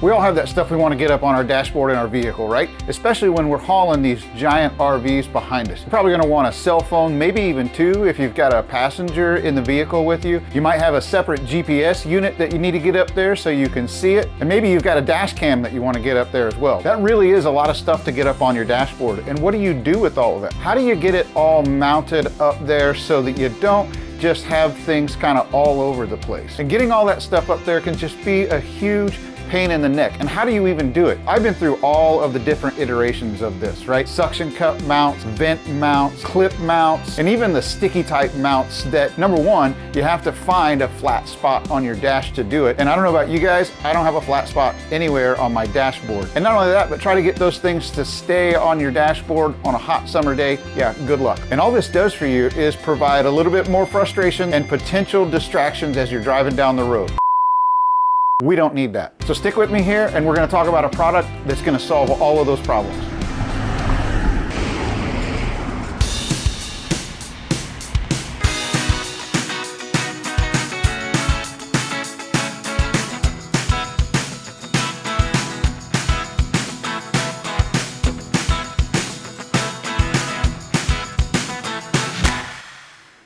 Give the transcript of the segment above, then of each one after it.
We all have that stuff we want to get up on our dashboard in our vehicle, right? Especially when we're hauling these giant RVs behind us. You're probably going to want a cell phone, maybe even two if you've got a passenger in the vehicle with you. You might have a separate GPS unit that you need to get up there so you can see it. And maybe you've got a dash cam that you want to get up there as well. That really is a lot of stuff to get up on your dashboard. And what do you do with all of it? How do you get it all mounted up there so that you don't just have things kind of all over the place? And getting all that stuff up there can just be a huge pain in the neck. And how do you even do it? I've been through all of the different iterations of this, right? Suction cup mounts, vent mounts, clip mounts, and even the sticky type mounts that, number one, you have to find a flat spot on your dash to do it. And I don't know about you guys, I don't have a flat spot anywhere on my dashboard. And not only that, but try to get those things to stay on your dashboard on a hot summer day. Yeah, good luck. And all this does for you is provide a little bit more frustration and potential distractions as you're driving down the road. We don't need that. So stick with me here and we're going to talk about a product that's going to solve all of those problems.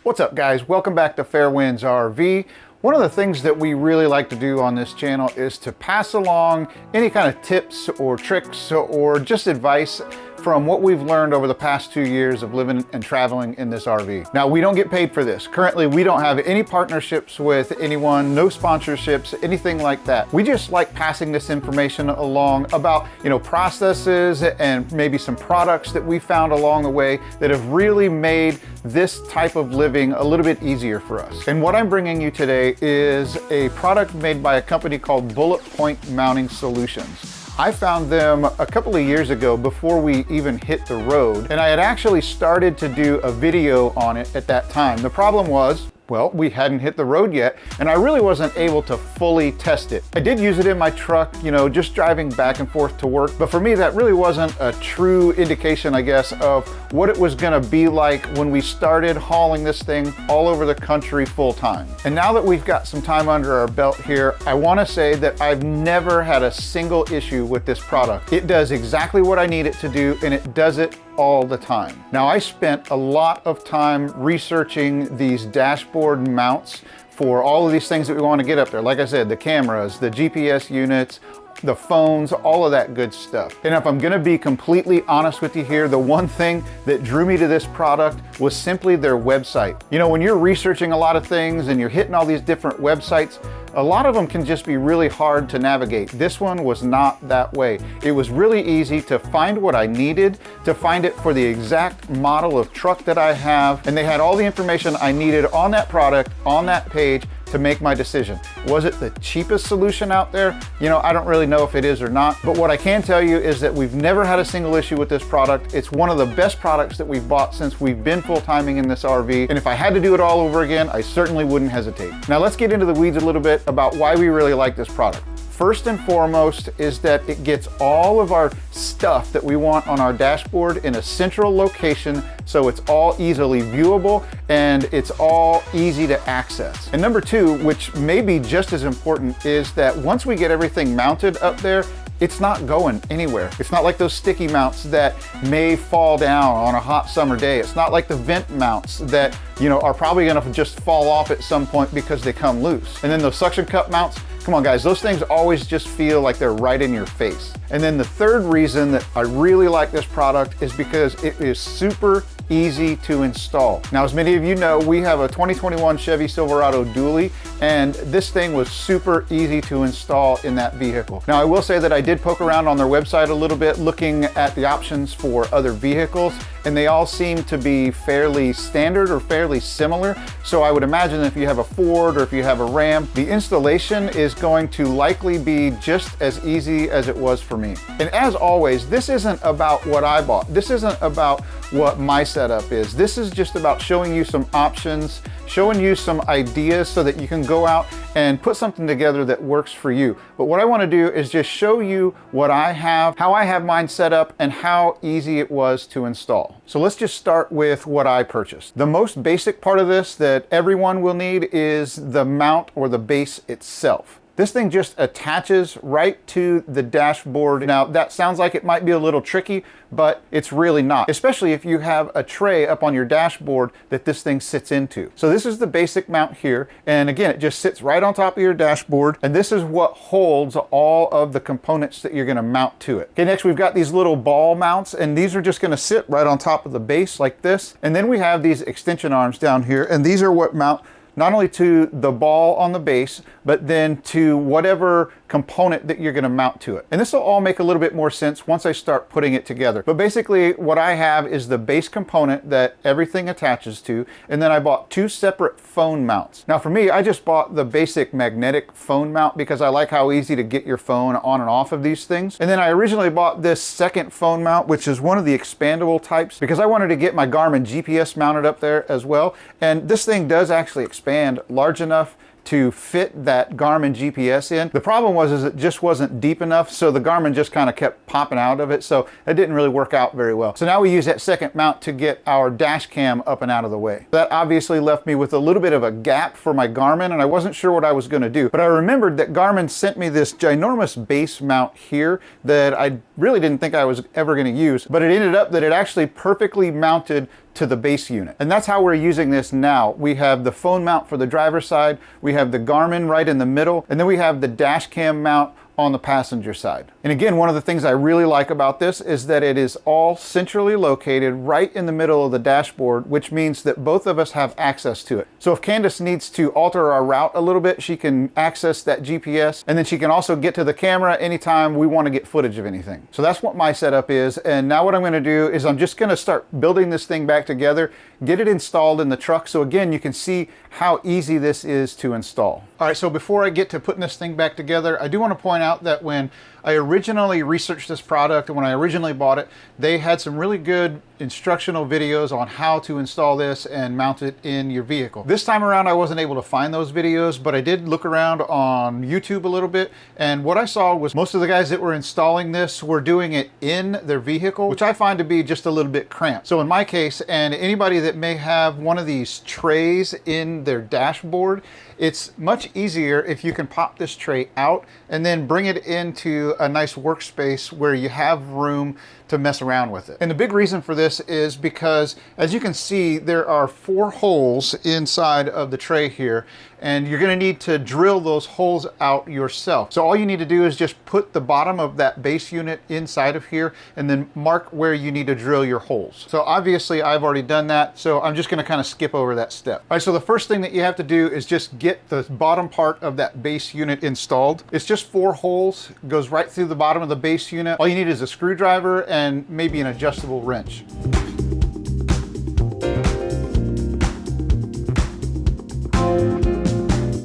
What's up guys? Welcome back to Fair Winds RV. One of the things that we really like to do on this channel is to pass along any kind of tips or tricks or just advice from what we've learned over the past 2 years of living and traveling in this RV. Now, we don't get paid for this. Currently, we don't have any partnerships with anyone, no sponsorships, anything like that. We just like passing this information along about, processes and maybe some products that we found along the way that have really made this type of living a little bit easier for us. And what I'm bringing you today is a product made by a company called Bulletpoint Mounting Solutions. I found them a couple of years ago before we even hit the road, and I had actually started to do a video on it at that time. The problem was, well, we hadn't hit the road yet, and I really wasn't able to fully test it. I did use it in my truck, just driving back and forth to work, but for me, that really wasn't a true indication, I guess, of what it was gonna be like when we started hauling this thing all over the country full time. And now that we've got some time under our belt here, I wanna say that I've never had a single issue with this product. It does exactly what I need it to do, and it does it all the time. Now, I spent a lot of time researching these dashboard mounts for all of these things that we want to get up there. Like I said, the cameras, the GPS units, the phones, all of that good stuff. And if I'm gonna be completely honest with you here, the one thing that drew me to this product was simply their website. When you're researching a lot of things and you're hitting all these different websites, a lot of them can just be really hard to navigate. This one was not that way. It was really easy to find what I needed, to find it for the exact model of truck that I have, and they had all the information I needed on that product, on that page, to make my decision. Was it the cheapest solution out there? I don't really know if it is or not, but what I can tell you is that we've never had a single issue with this product. It's one of the best products that we've bought since we've been full-timing in this RV, and if I had to do it all over again, I certainly wouldn't hesitate. Now let's get into the weeds a little bit about why we really like this product. First and foremost is that it gets all of our stuff that we want on our dashboard in a central location, so it's all easily viewable and it's all easy to access. And number two, which may be just as important, is that once we get everything mounted up there, it's not going anywhere. It's not like those sticky mounts that may fall down on a hot summer day. It's not like the vent mounts that, are probably gonna just fall off at some point because they come loose. And then those suction cup mounts, come on guys, those things always just feel like they're right in your face. And then the third reason that I really like this product is because it is super easy to install. Now, as many of you know, we have a 2021 Chevy Silverado dually, and this thing was super easy to install in that vehicle. Now, I will say that I did poke around on their website a little bit, looking at the options for other vehicles, and they all seem to be fairly standard or fairly similar. So I would imagine if you have a Ford or if you have a Ram, the installation is going to likely be just as easy as it was for me. And as always, this isn't about what I bought. This isn't about what my setup is. This is just about showing you some options, showing you some ideas so that you can go out and put something together that works for you. But what I want to do is just show you what I have, how I have mine set up, and how easy it was to install. So let's just start with what I purchased. The most basic part of this that everyone will need is the mount or the base itself. This thing just attaches right to the dashboard. Now that sounds like it might be a little tricky, but it's really not, especially if you have a tray up on your dashboard that this thing sits into. So this is the basic mount here. And again, it just sits right on top of your dashboard. And this is what holds all of the components that you're gonna mount to it. Okay, next we've got these little ball mounts, and these are just gonna sit right on top of the base like this. And then we have these extension arms down here, and these are what mount not only to the ball on the base, but then to whatever component that you're gonna mount to it. And this will all make a little bit more sense once I start putting it together. But basically what I have is the base component that everything attaches to, and then I bought 2 separate phone mounts. Now for me, I just bought the basic magnetic phone mount because I like how easy to get your phone on and off of these things. And then I originally bought this second phone mount, which is one of the expandable types, because I wanted to get my Garmin GPS mounted up there as well. And this thing does actually expand large enough to fit that Garmin GPS in. The problem was it just wasn't deep enough, so the Garmin just kind of kept popping out of it, so it didn't really work out very well. So now we use that second mount to get our dash cam up and out of the way. That obviously left me with a little bit of a gap for my Garmin, and I wasn't sure what I was gonna do. But I remembered that Garmin sent me this ginormous base mount here that I really didn't think I was ever gonna use, but it ended up that it actually perfectly mounted to the base unit. And that's how we're using this now. We have the phone mount for the driver's side, we have the Garmin right in the middle, and then we have the dash cam mount on the passenger side. And again, one of the things I really like about this is that it is all centrally located right in the middle of the dashboard, which means that both of us have access to it. So if Candace needs to alter our route a little bit, she can access that GPS, and then she can also get to the camera anytime we want to get footage of anything. So that's what my setup is. And now what I'm going to do is I'm just going to start building this thing back together, get it installed in the truck. So again, you can see how easy this is to install. All right, so before I get to putting this thing back together, I do want to point out that when I originally researched this product and when I originally bought it, they had some really good instructional videos on how to install this and mount it in your vehicle. This time around, I wasn't able to find those videos, but I did look around on YouTube a little bit, and what I saw was most of the guys that were installing this were doing it in their vehicle, which I find to be just a little bit cramped. So in my case, and anybody that may have one of these trays in their dashboard, it's much easier if you can pop this tray out and then bring it into a nice workspace where you have room to mess around with it. And the big reason for this is because, as you can see, there are 4 holes inside of the tray here, and you're gonna need to drill those holes out yourself. So all you need to do is just put the bottom of that base unit inside of here and then mark where you need to drill your holes. So obviously I've already done that, so I'm just gonna kind of skip over that step. All right, so the first thing that you have to do is just get the bottom part of that base unit installed. It's just 4 holes, goes right through the bottom of the base unit. All you need is a screwdriver and maybe an adjustable wrench.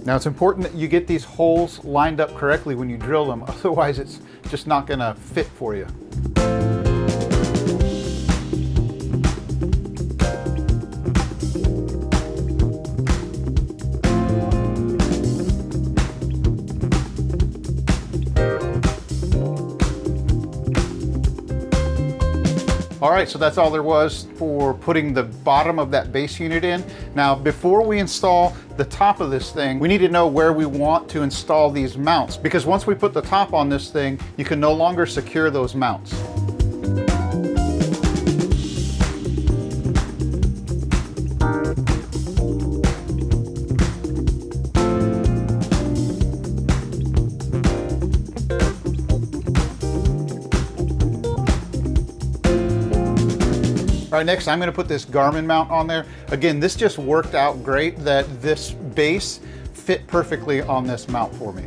Now it's important that you get these holes lined up correctly when you drill them, otherwise it's just not gonna fit for you. All right, so that's all there was for putting the bottom of that base unit in. Now, before we install the top of this thing, we need to know where we want to install these mounts, because once we put the top on this thing, you can no longer secure those mounts. All right, next I'm gonna put this Garmin mount on there. Again, this just worked out great that this base fit perfectly on this mount for me.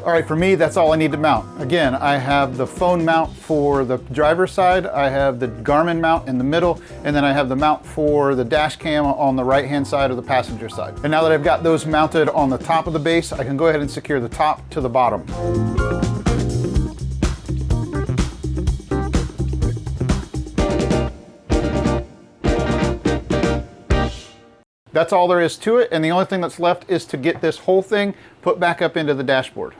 All right, for me, that's all I need to mount. Again, I have the phone mount for the driver's side, I have the Garmin mount in the middle, and then I have the mount for the dash cam on the right-hand side of the passenger side. And now that I've got those mounted on the top of the base, I can go ahead and secure the top to the bottom. That's all there is to it, and the only thing that's left is to get this whole thing put back up into the dashboard.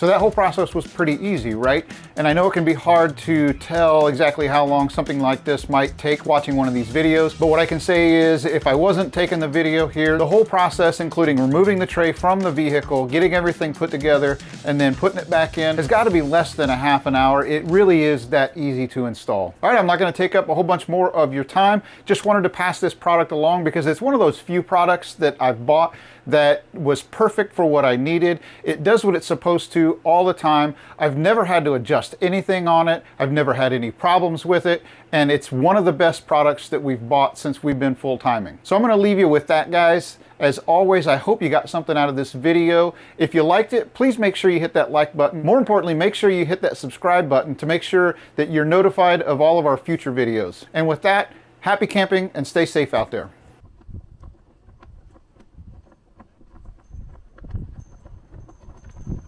So that whole process was pretty easy, right? And I know it can be hard to tell exactly how long something like this might take watching one of these videos, but what I can say is if I wasn't taking the video here, the whole process, including removing the tray from the vehicle, getting everything put together, and then putting it back in, has got to be less than a half an hour. It really is that easy to install. All right, I'm not going to take up a whole bunch more of your time. Just wanted to pass this product along because it's one of those few products that I've bought that was perfect for what I needed. It does what it's supposed to all the time. I've never had to adjust anything on it. I've never had any problems with it. And it's one of the best products that we've bought since we've been full-timing. So I'm gonna leave you with that, guys. As always, I hope you got something out of this video. If you liked it, please make sure you hit that like button. More importantly, make sure you hit that subscribe button to make sure that you're notified of all of our future videos. And with that, happy camping and stay safe out there.